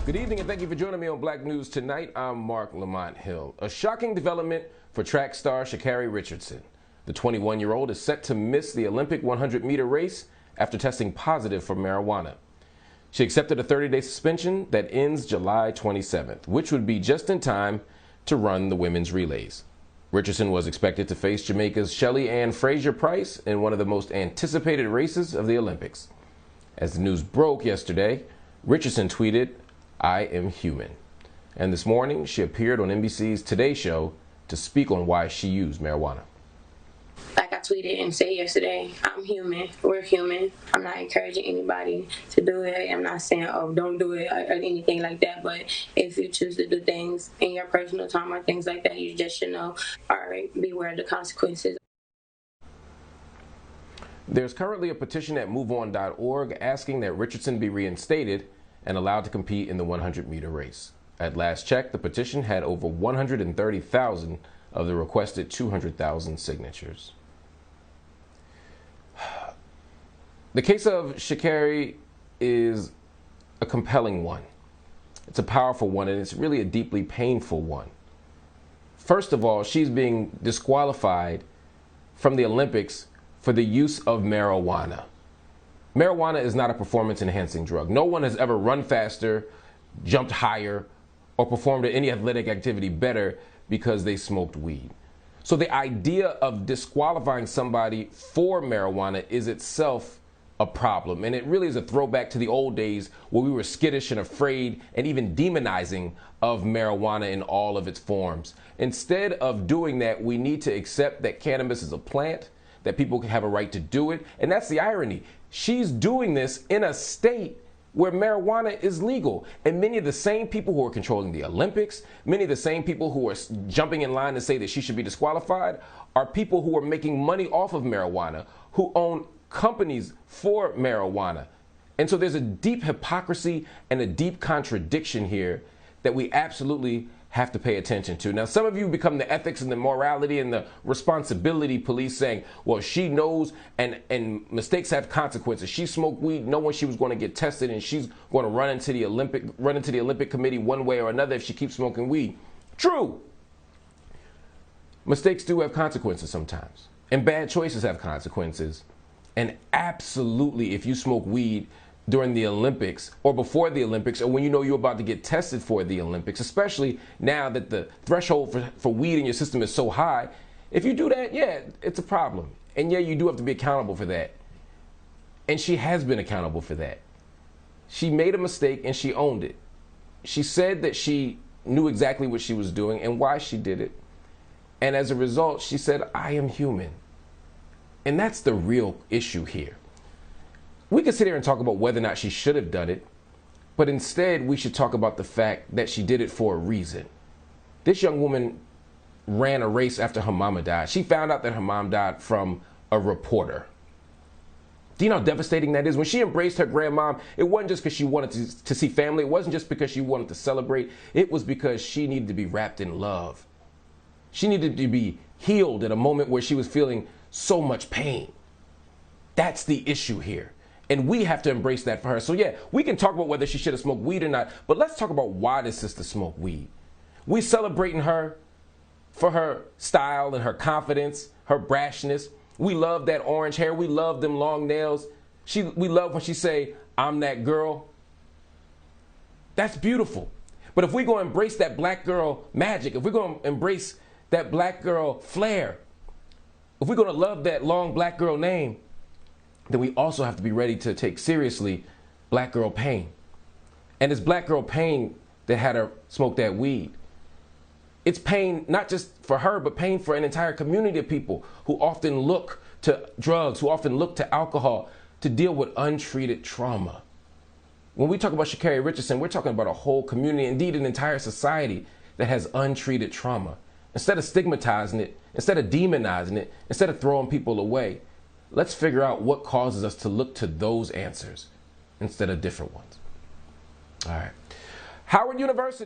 Good evening and thank you for joining me on Black News Tonight. I'm Marc Lamont Hill. A shocking development for track star Sha'Carri Richardson. The 21-year-old is set to miss the Olympic 100-meter race after testing positive for marijuana. She accepted a 30-day suspension that ends July 27th, which would be just in time to run the women's relays. Richardson was expected to face Jamaica's Shelly Ann Fraser-Price in one of the most anticipated races of the Olympics. As the news broke yesterday, Richardson tweeted, "I am human." And this morning, she appeared on NBC's Today Show to speak on why she used marijuana. Like I tweeted and said yesterday, I'm human. We're human. I'm not encouraging anybody to do it. I'm not saying, oh, don't do it or anything like that. But if you choose to do things in your personal time or things like that, you just should know, all right, beware of the consequences. There's currently a petition at MoveOn.org asking that Richardson be reinstated and allowed to compete in the 100-meter race. At last check, the petition had over 130,000 of the requested 200,000 signatures. The case of Sha'Carri is a compelling one. It's a powerful one, and it's really a deeply painful one. First of all, she's being disqualified from the Olympics for the use of marijuana. Marijuana is not a performance-enhancing drug. No one has ever run faster, jumped higher, or performed any athletic activity better because they smoked weed. So the idea of disqualifying somebody for marijuana is itself a problem. And it really is a throwback to the old days where we were skittish and afraid and even demonizing of marijuana in all of its forms. Instead of doing that, we need to accept that cannabis is a plant, that people can have a right to do it. And that's the irony. She's doing this in a state where marijuana is legal. And many of the same people who are controlling the Olympics, many of the same people who are jumping in line to say that she should be disqualified are people who are making money off of marijuana, who own companies for marijuana. And so there's a deep hypocrisy and a deep contradiction here that we absolutely have to pay attention to. Now, some of you become the ethics and the morality and the responsibility police, saying, well, she knows and mistakes have consequences. She smoked weed knowing she was going to get tested, and she's going to run into the Olympic Committee one way or another if she keeps smoking weed. True. Mistakes do have consequences sometimes, and bad choices have consequences. And absolutely, if you smoke weed during the Olympics or before the Olympics, or when you know you're about to get tested for the Olympics, especially now that the threshold for weed in your system is so high, if you do that, yeah, it's a problem. And yeah, you do have to be accountable for that. And she has been accountable for that. She made a mistake and she owned it. She said that she knew exactly what she was doing and why she did it. And as a result, she said, I am human. And that's the real issue here. We could sit here and talk about whether or not she should have done it, but instead we should talk about the fact that she did it for a reason. This young woman ran a race after her mama died. She found out that her mom died from a reporter. Do you know how devastating that is? When she embraced her grandmom, it wasn't just because she wanted to see family. It wasn't just because she wanted to celebrate. It was because she needed to be wrapped in love. She needed to be healed at a moment where she was feeling so much pain. That's the issue here. And we have to embrace that for her. So yeah, we can talk about whether she should have smoked weed or not, but let's talk about why this sister smoked weed. We celebrating her for her style and her confidence, her brashness. We love that orange hair. We love them long nails. We love when she say, I'm that girl. That's beautiful. But if we're going to embrace that black girl magic, if we're going to embrace that black girl flair, if we're going to love that long black girl name, then we also have to be ready to take seriously black girl pain. And it's black girl pain that had her smoke that weed. It's pain not just for her, but pain for an entire community of people who often look to drugs, who often look to alcohol to deal with untreated trauma. When we talk about Sha'Carri Richardson, we're talking about a whole community, indeed an entire society that has untreated trauma. Instead of stigmatizing it, instead of demonizing it, instead of throwing people away, let's figure out what causes us to look to those answers instead of different ones. All right. Howard University.